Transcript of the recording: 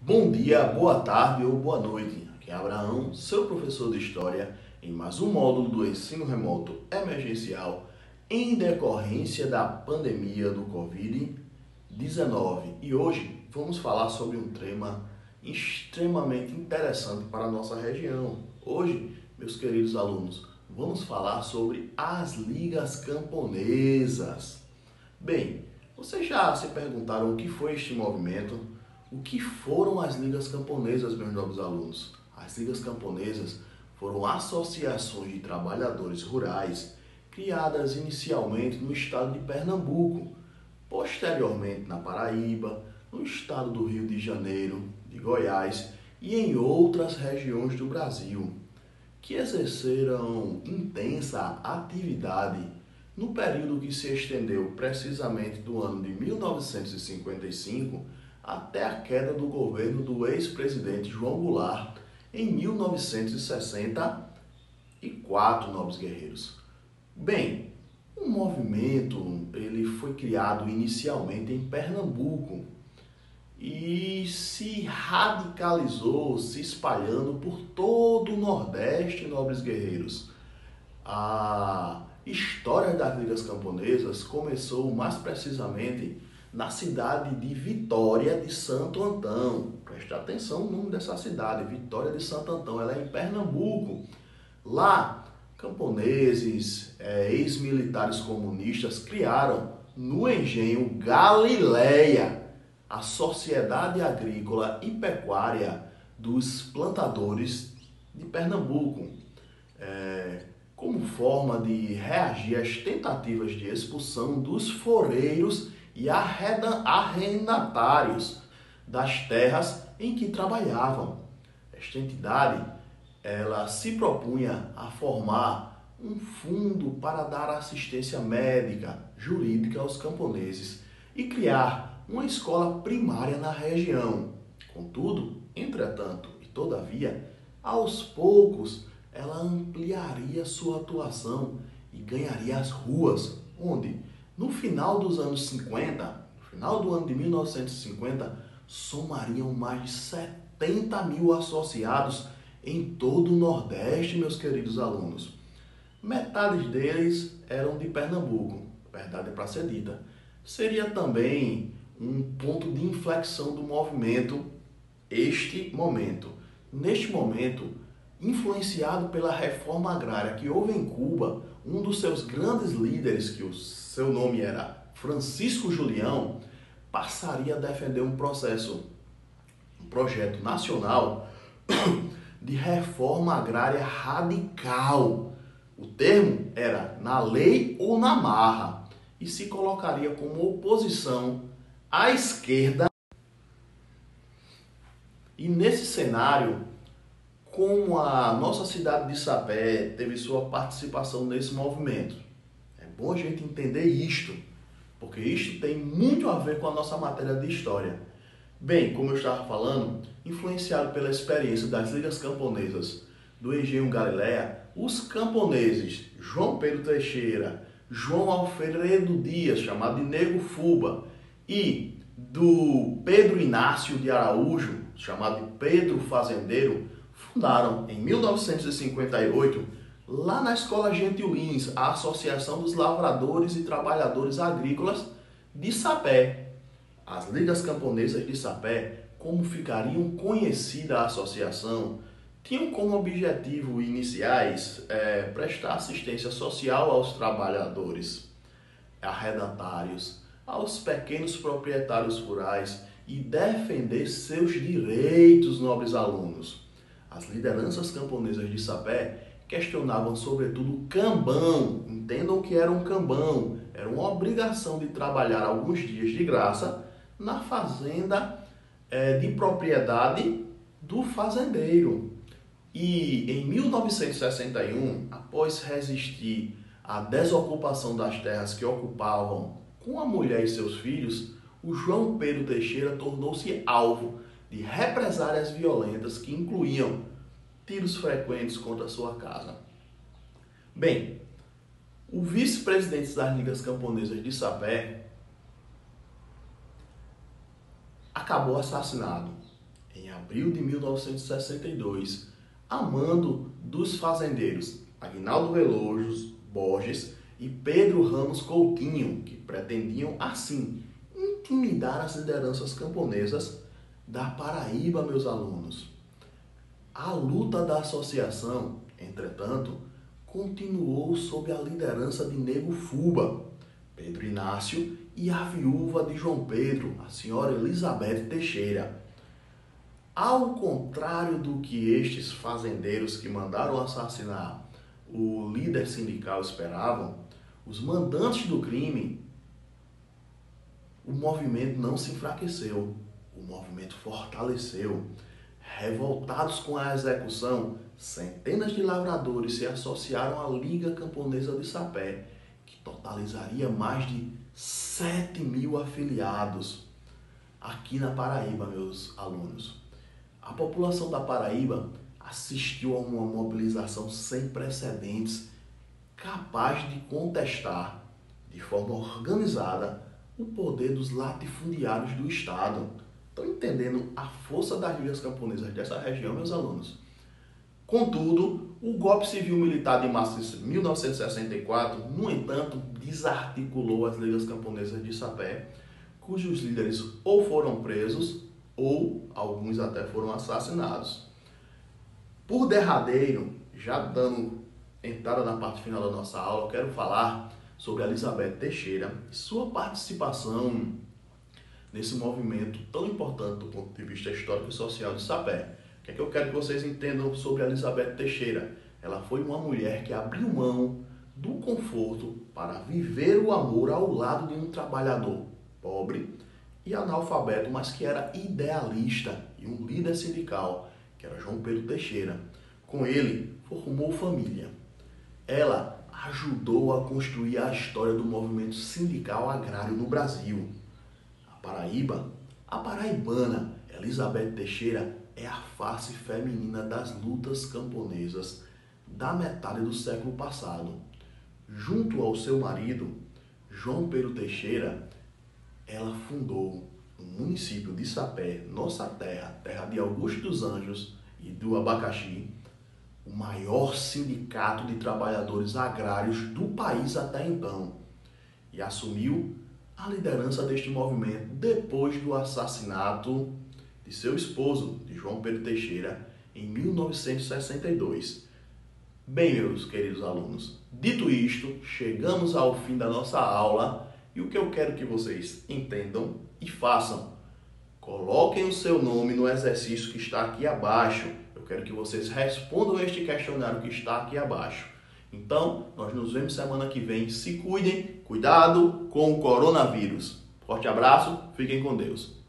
Bom dia, boa tarde ou boa noite. Aqui é Abraão, seu professor de História, em mais um módulo do ensino remoto emergencial em decorrência da pandemia do Covid-19. E hoje vamos falar sobre um tema extremamente interessante para a nossa região. Hoje, meus queridos alunos, vamos falar sobre as ligas camponesas. Bem, vocês já se perguntaram o que foi este movimento? O que foram as ligas camponesas, meus novos alunos? As ligas camponesas foram associações de trabalhadores rurais criadas inicialmente no estado de Pernambuco, posteriormente na Paraíba, no estado do Rio de Janeiro, de Goiás e em outras regiões do Brasil, que exerceram intensa atividade no período que se estendeu precisamente do ano de 1955 até a queda do governo do ex-presidente João Goulart em 1964, nobres guerreiros. Bem, o movimento ele foi criado inicialmente em Pernambuco e se radicalizou, se espalhando por todo o Nordeste, nobres guerreiros. A história das ligas camponesas começou mais precisamente na cidade de Vitória de Santo Antão. Preste atenção no nome dessa cidade, Vitória de Santo Antão, ela é em Pernambuco. Lá, camponeses, ex-militares comunistas criaram no engenho Galileia a Sociedade Agrícola e Pecuária dos Plantadores de Pernambuco, como forma de reagir às tentativas de expulsão dos foreiros e arrendatários das terras em que trabalhavam. Esta entidade ela se propunha a formar um fundo para dar assistência médica, jurídica aos camponeses e criar uma escola primária na região. Contudo, entretanto e todavia, aos poucos ela ampliaria sua atuação e ganharia as ruas, onde no final dos anos 50, no final do ano de 1950, somariam mais de 70 mil associados em todo o Nordeste, meus queridos alunos. Metade deles eram de Pernambuco, verdade para ser dita. Seria também um ponto de inflexão do movimento este momento. Neste momento, influenciado pela reforma agrária que houve em Cuba, um dos seus grandes líderes, que o seu nome era Francisco Julião, passaria a defender um projeto nacional de reforma agrária radical. O termo era na lei ou na marra e se colocaria como oposição à esquerda. E nesse cenário, como a nossa cidade de Sapé teve sua participação nesse movimento. É bom a gente entender isto, porque isto tem muito a ver com a nossa matéria de história. Bem, como eu estava falando, influenciado pela experiência das ligas camponesas do engenho Galileia, os camponeses João Pedro Teixeira, João Alfredo Dias, chamado de Nego Fuba, e do Pedro Inácio de Araújo, chamado de Pedro Fazendeiro, fundaram em 1958, lá na Escola Gentilins, a Associação dos Lavradores e Trabalhadores Agrícolas de Sapé. As Ligas Camponesas de Sapé, como ficariam conhecida a associação, tinham como objetivo iniciais prestar assistência social aos trabalhadores arrendatários, aos pequenos proprietários rurais e defender seus direitos, nobres alunos. As lideranças camponesas de Sapé questionavam sobretudo o cambão. Entendam que era um cambão. Era uma obrigação de trabalhar alguns dias de graça na fazenda de propriedade do fazendeiro. E em 1961, após resistir à desocupação das terras que ocupavam com a mulher e seus filhos, o João Pedro Teixeira tornou-se alvo de represálias violentas que incluíam tiros frequentes contra sua casa. Bem, o vice-presidente das Ligas Camponesas de Sapé acabou assassinado em abril de 1962, a mando dos fazendeiros Aguinaldo Veloso Borges e Pedro Ramos Coutinho, que pretendiam, assim, intimidar as lideranças camponesas da Paraíba, meus alunos. A luta da associação, entretanto, continuou sob a liderança de Nego Fuba, Pedro Inácio e a viúva de João Pedro, a senhora Elizabeth Teixeira. Ao contrário do que estes fazendeiros que mandaram assassinar o líder sindical esperavam, os mandantes do crime, o movimento não se enfraqueceu, o movimento fortaleceu. Revoltados com a execução, centenas de lavradores se associaram à Liga Camponesa de Sapé, que totalizaria mais de 7.000 afiliados aqui na Paraíba, meus alunos. A população da Paraíba assistiu a uma mobilização sem precedentes, capaz de contestar de forma organizada o poder dos latifundiários do Estado. Estão entendendo a força das ligas camponesas dessa região, meus alunos? Contudo, o golpe civil-militar de março de 1964, no entanto, desarticulou as ligas camponesas de Sapé, cujos líderes ou foram presos ou alguns até foram assassinados. Por derradeiro, já dando entrada na parte final da nossa aula, eu quero falar sobre a Elizabeth Teixeira e sua participação nesse movimento tão importante do ponto de vista histórico e social de Sapé. O que é que eu quero que vocês entendam sobre a Elizabeth Teixeira? Ela foi uma mulher que abriu mão do conforto para viver o amor ao lado de um trabalhador pobre e analfabeto, mas que era idealista e um líder sindical, que era João Pedro Teixeira. Com ele, formou família. Ela ajudou a construir a história do movimento sindical agrário no Brasil. A paraibana Elizabeth Teixeira é a face feminina das lutas camponesas da metade do século passado. Junto ao seu marido, João Pedro Teixeira, ela fundou no município de Sapé, nossa terra, terra de Augusto dos Anjos e do Abacaxi, o maior sindicato de trabalhadores agrários do país até então, e assumiu a liderança deste movimento depois do assassinato de seu esposo, de João Pedro Teixeira, em 1962. Bem, meus queridos alunos, dito isto, chegamos ao fim da nossa aula e o que eu quero que vocês entendam e façam. Coloquem o seu nome no exercício que está aqui abaixo. Eu quero que vocês respondam este questionário que está aqui abaixo. Então, nós nos vemos semana que vem. Se cuidem, cuidado com o coronavírus. Forte abraço, fiquem com Deus.